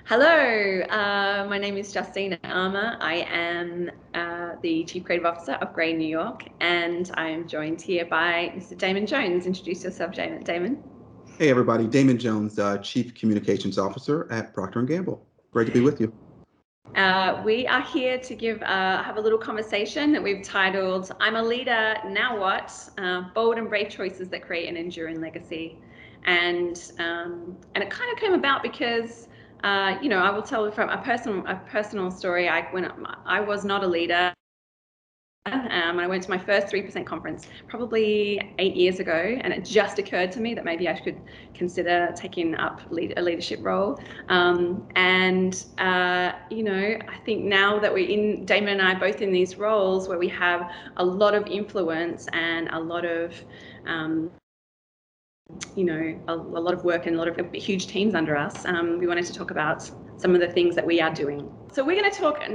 Hello, my name is Justine at Armour. I am the Chief Creative Officer of Grey New York, and I am joined here by Mr. Damon Jones. Introduce yourself, Damon. Hey everybody, Damon Jones, Chief Communications Officer at Procter & Gamble. Great to be with you. We are here to have a little conversation that we've titled "I'm a Leader, Now What? Bold and Brave Choices That Create an Enduring Legacy." And it kind of came about because I will tell from a personal story. When I was not a leader. I went to my first 3% conference probably 8 years ago, and it just occurred to me that maybe I should consider taking up a leadership role. I think now that Damon and I both in these roles where we have a lot of influence and a lot of a lot of work and a lot of huge teams under us, we wanted to talk about some of the things that we are doing. So we're going to talk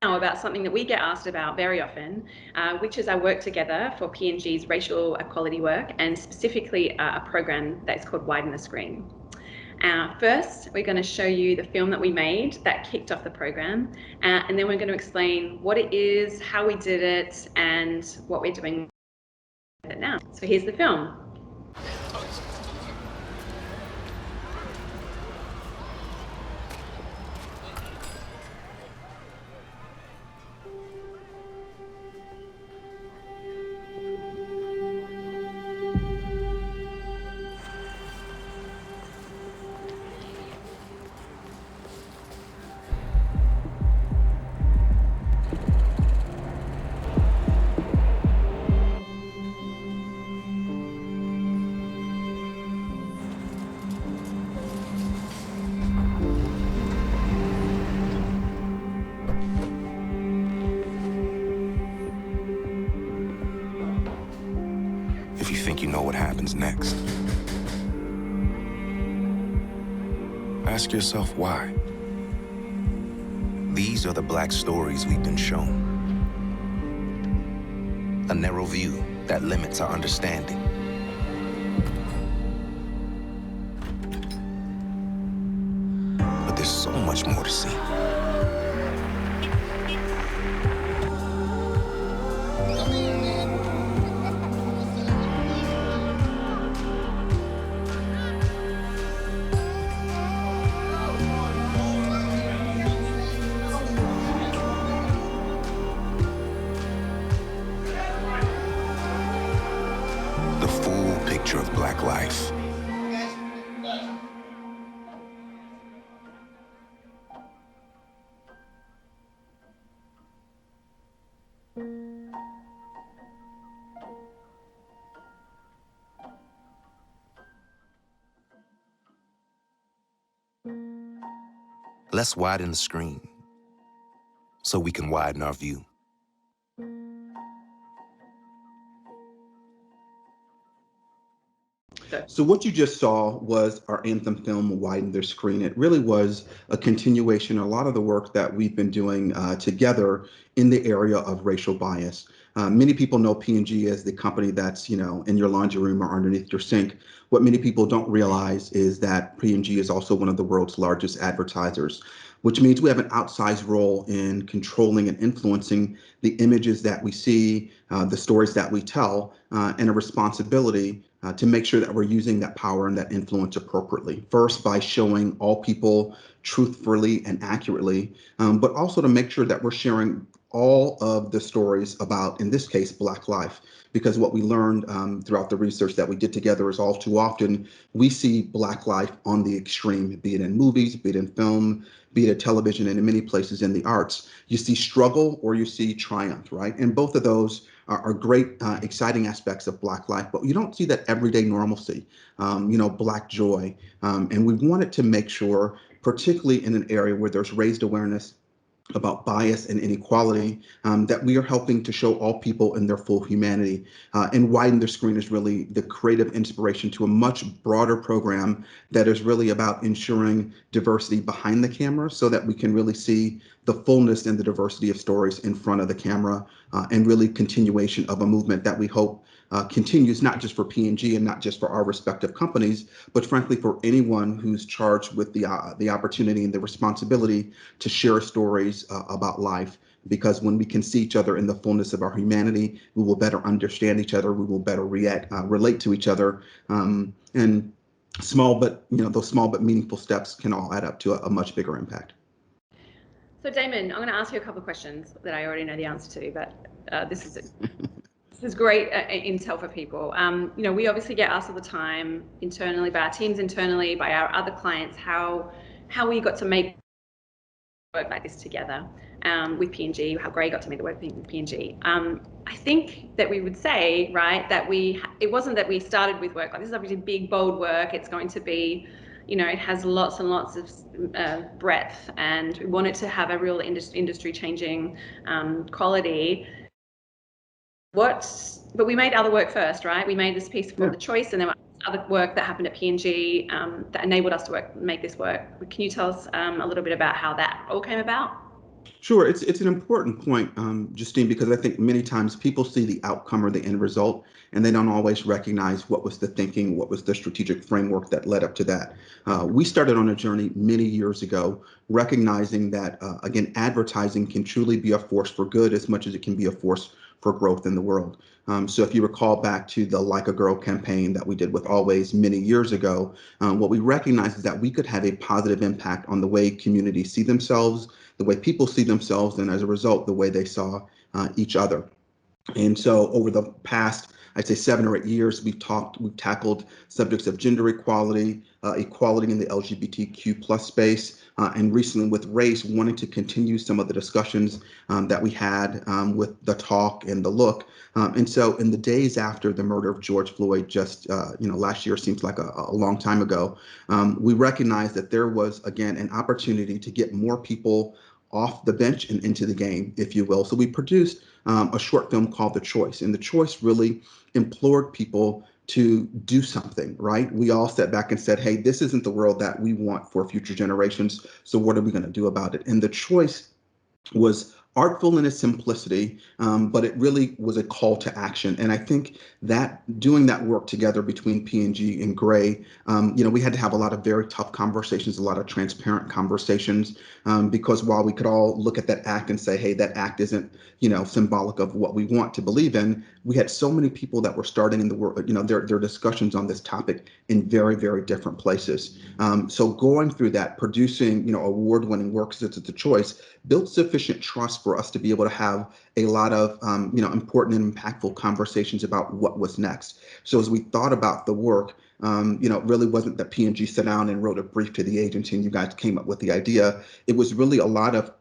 now about something that we get asked about very often, which is our work together for P&G's racial equality work, and specifically a program that's called Widen the Screen. First, we're going to show you the film that we made that kicked off the program, and then we're going to explain what it is, how we did it, and what we're doing with it now. So here's the film. If you think you know what happens next, ask yourself why. These are the Black stories we've been shown. A narrow view that limits our understanding. But there's so much more to see. Of Black life. Let's widen the screen so we can widen our view. So what you just saw was our anthem film, Widen Their Screen. It really was a continuation, a lot of the work that we've been doing together in the area of racial bias. Many people know P&G as the company that's, in your laundry room or underneath your sink. What many people don't realize is that P&G is also one of the world's largest advertisers, which means we have an outsized role in controlling and influencing the images that we see, the stories that we tell, and a responsibility to make sure that we're using that power and that influence appropriately. First, by showing all people truthfully and accurately, but also to make sure that we're sharing all of the stories about, in this case, Black life. Because what we learned throughout the research that we did together is all too often we see Black life on the extreme, be it in movies, be it in film, be it at television, and in many places in the arts. You see struggle or you see triumph, right? And both of those are great, exciting aspects of Black life, but you don't see that everyday normalcy, Black joy. And we wanted to make sure, particularly in an area where there's raised awareness about bias and inequality, that we are helping to show all people in their full humanity. And Widen Their Screen is really the creative inspiration to a much broader program that is really about ensuring diversity behind the camera so that we can really see the fullness and the diversity of stories in front of the camera, and really continuation of a movement that we hope continues not just for P&G and not just for our respective companies, but frankly for anyone who's charged with the opportunity and the responsibility to share stories about life. Because when we can see each other in the fullness of our humanity, we will better understand each other. We will better relate to each other, and those small but meaningful steps can all add up to a much bigger impact. So Damon, I'm going to ask you a couple of questions that I already know the answer to, but this is great intel for people. We obviously get asked all the time internally by our teams, internally by our other clients, how we got to make work like this together with P&G, how Gray got to make the work with P&G. I think that we would say, right, that it wasn't that we started with work like this is obviously big, bold work. It's going to be, it has lots and lots of breadth, and we wanted to have a real industry changing quality. But we made other work first, right? We made this piece for the choice, and then other work that happened at P&G that enabled us to make this work. Can you tell us a little bit about how that all came about? Sure, it's an important point, Justine, because I think many times people see the outcome or the end result, and they don't always recognize what was the thinking, what was the strategic framework that led up to that. We started on a journey many years ago, recognizing that, again, advertising can truly be a force for good as much as it can be a force for growth in the world. So if you recall back to the Like a Girl campaign that we did with Always many years ago, what we recognized is that we could have a positive impact on the way communities see themselves, the way people see themselves, and as a result, the way they saw each other. And so over the past, I'd say 7 or 8 years, we've tackled subjects of gender equality, equality in the LGBTQ plus space, and recently with race, wanting to continue some of the discussions that we had with the talk and the look. And so in the days after the murder of George Floyd, just last year seems like a long time ago, we recognized that there was, again, an opportunity to get more people off the bench and into the game, if you will. So we produced a short film called The Choice, and The Choice really implored people to do something, right? We all sat back and said, hey, this isn't the world that we want for future generations, so what are we going to do about it? And The Choice was artful in its simplicity, but it really was a call to action. And I think that doing that work together between P&G and Gray, we had to have a lot of very tough conversations, a lot of transparent conversations, because while we could all look at that act and say, hey, that act isn't, symbolic of what we want to believe in, we had so many people that were starting in the world, their discussions on this topic in very, very different places. So going through that, producing, award-winning works such as The Choice, built sufficient trust for us to be able to have a lot of important and impactful conversations about what was next. So as we thought about the work, it really wasn't that P&G sat down and wrote a brief to the agency and you guys came up with the idea. It was really a lot of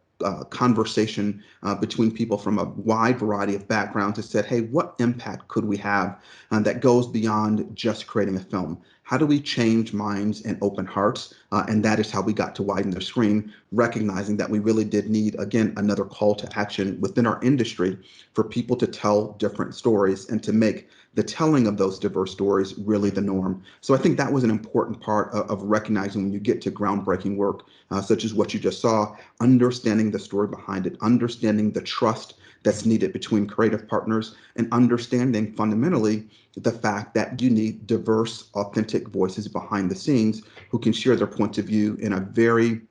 conversation between people from a wide variety of backgrounds that said, hey, what impact could we have that goes beyond just creating a film? How do we change minds and open hearts? And that is how we got to Widen the Screen, recognizing that we really did need, again, another call to action within our industry for people to tell different stories and to make the telling of those diverse stories really the norm. So I think that was an important part of recognizing when you get to groundbreaking work, such as what you just saw, understanding the story behind it, understanding the trust that's needed between creative partners, and understanding fundamentally the fact that you need diverse, authentic voices behind the scenes who can share their points of view in a very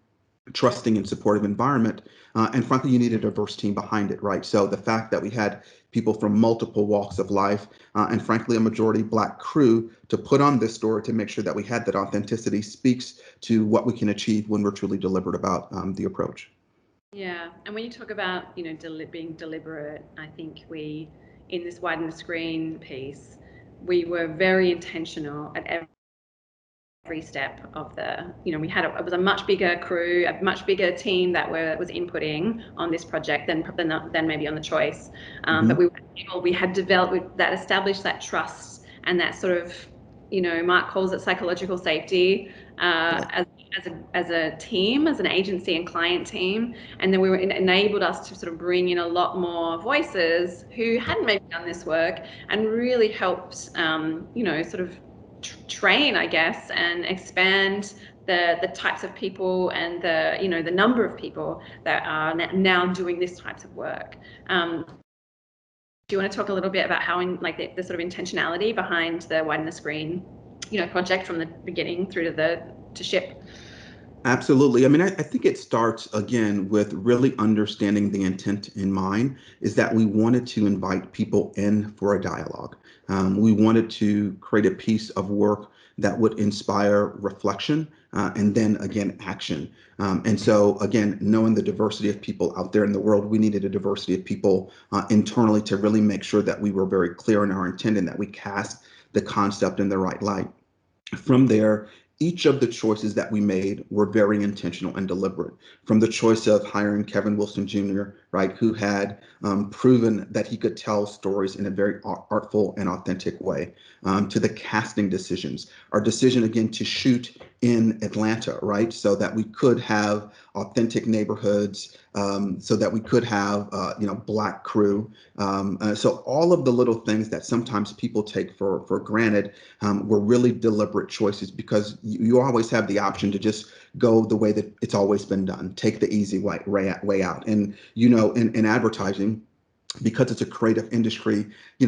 trusting and supportive environment. And frankly, you need a diverse team behind it, right? So the fact that we had people from multiple walks of life and frankly, a majority Black crew to put on this story to make sure that we had that authenticity speaks to what we can achieve when we're truly deliberate about the approach. Yeah, and when you talk about, being deliberate, I think in this Widen the Screen piece, we were very intentional at every step of it was a much bigger crew, a much bigger team that was inputting on this project than maybe on The Choice. But we had developed that, established that trust and that sort of, Mark calls it psychological safety as a team, as an agency and client team. And then enabled us to sort of bring in a lot more voices who hadn't maybe done this work and really helped, sort of train, I guess, and expand the types of people and the number of people that are now doing this types of work. you want to talk a little bit about how, like the sort of intentionality behind the Widen the Screen, project from the beginning through to ship? Absolutely. I mean, I think it starts again with really understanding the intent in mind is that we wanted to invite people in for a dialogue. We wanted to create a piece of work that would inspire reflection and then again, action. And so again, knowing the diversity of people out there in the world, we needed a diversity of people internally to really make sure that we were very clear in our intent and that we cast the concept in the right light. From there, each of the choices that we made were very intentional and deliberate. From the choice of hiring Kevin Wilson Jr., right, who had proven that he could tell stories in a very artful and authentic way, to the casting decisions. Our decision again to shoot in Atlanta, right, so that we could have authentic neighborhoods, so that we could have Black crew. So all of the little things that sometimes people take for granted were really deliberate choices, because you always have the option to just go the way that it's always been done, take the easy way out. And in advertising, because it's a creative industry,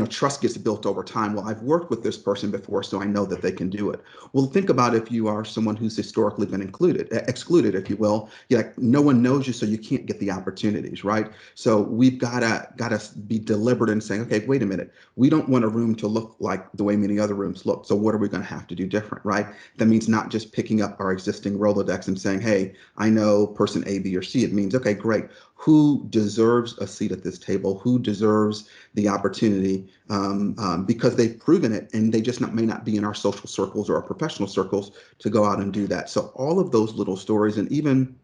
trust gets built over time. Well, I've worked with this person before, so I know that they can do it. Well, think about if you are someone who's historically been excluded, if you will. Like, no one knows you, so you can't get the opportunities, right? So we've gotta be deliberate in saying, okay, wait a minute, we don't want a room to look like the way many other rooms look. So what are we going to have to do different, right? That means not just picking up our existing Rolodex and saying, hey, I know person A, B, or C. It means, okay, great. Who deserves a seat at this table? Who deserves the opportunity, because they've proven it, and they just may not be in our social circles or our professional circles to go out and do that. So all of those little stories, and even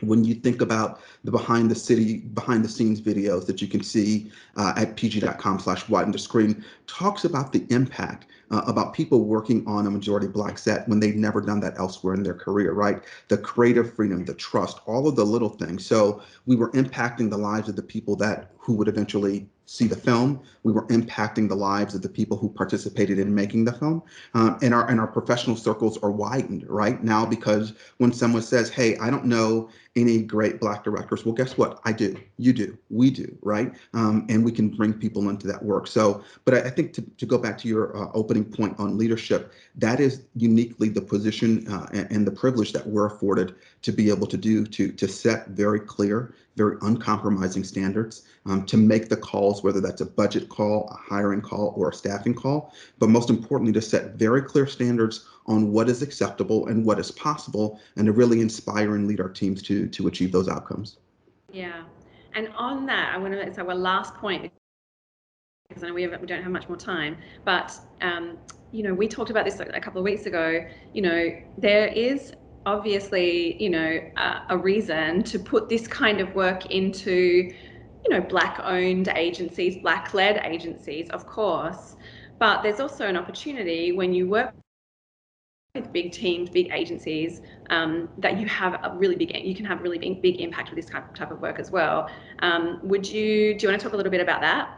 when you think about the behind the scenes videos that you can see at pg.com/widen the screen, talks about the impact about people working on a majority Black set when they've never done that elsewhere in their career, right? The creative freedom, the trust, all of the little things. So we were impacting the lives of the people who would eventually see the film. We were impacting the lives of the people who participated in making the film, and our professional circles are widened right now, because when someone says, "Hey, I don't know any great Black directors," well, guess what? I do. You do. We do, right? And we can bring people into that work. So, but I think to go back to your opening point on leadership, that is uniquely the position and the privilege that we're afforded to be able to do, to set very clear, very uncompromising standards, to make the calls, whether that's a budget call, a hiring call, or a staffing call, but most importantly, to set very clear standards on what is acceptable and what is possible, and to really inspire and lead our teams to achieve those outcomes. Yeah. And on that, I want to say our last point, because I know we don't have much more time, but we talked about this a couple of weeks ago. There is obviously a reason to put this kind of work into Black owned agencies, Black led agencies, of course, but there's also an opportunity when you work with big teams, big agencies, that you can have really big impact with this type of work as well. Do you want to talk a little bit about that?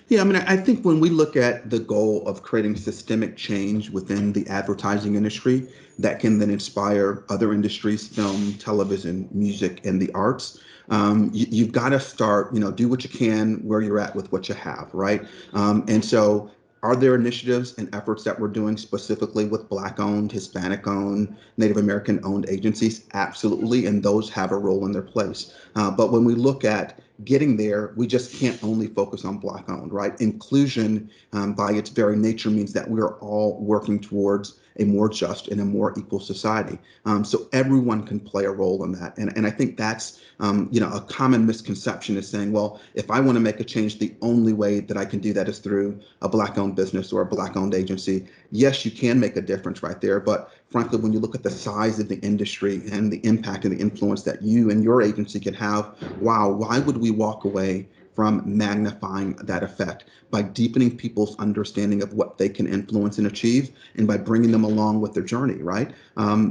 Yeah, I mean, I think when we look at the goal of creating systemic change within the advertising industry that can then inspire other industries, film, television, music, and the arts, you've got to start, do what you can where you're at with what you have, right? And so are there initiatives and efforts that we're doing specifically with Black owned, Hispanic owned, Native American owned agencies? Absolutely. And those have a role in their place. But when we look at getting there, we just can't only focus on Black owned, right? Inclusion, by its very nature, means that we are all working towards a more just and a more equal society. So everyone can play a role in that. And I think that's, a common misconception is saying, well, if I want to make a change, the only way that I can do that is through a Black owned business or a Black owned agency. Yes, you can make a difference right there. But frankly, when you look at the size of the industry and the impact and the influence that you and your agency can have, wow, why would we walk away from magnifying that effect by deepening people's understanding of what they can influence and achieve, and by bringing them along with their journey, right?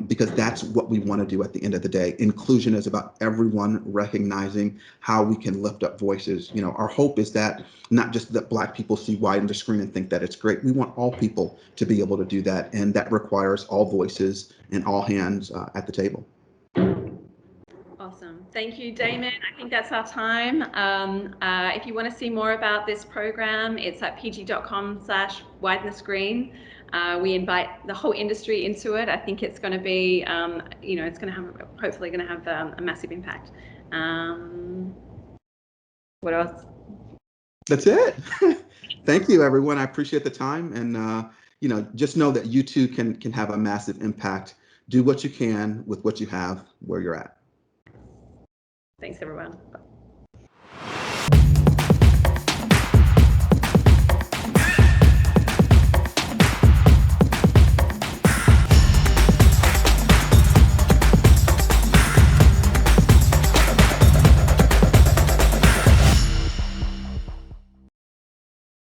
Because that's what we want to do at the end of the day. Inclusion is about everyone recognizing how we can lift up voices. Our hope is that not just that Black people see Widen the Screen and think that it's great. We want all people to be able to do that, and that requires all voices and all hands at the table. Awesome. Thank you, Damon. I think that's our time. If you want to see more about this program, it's at pg.com/widen the screen. We invite the whole industry into it. I think it's going to be, it's going to have, hopefully going to have a massive impact. What else? That's it. Thank you, everyone. I appreciate the time. And, just know that you too can have a massive impact. Do what you can with what you have where you're at. Thanks, everyone. Bye.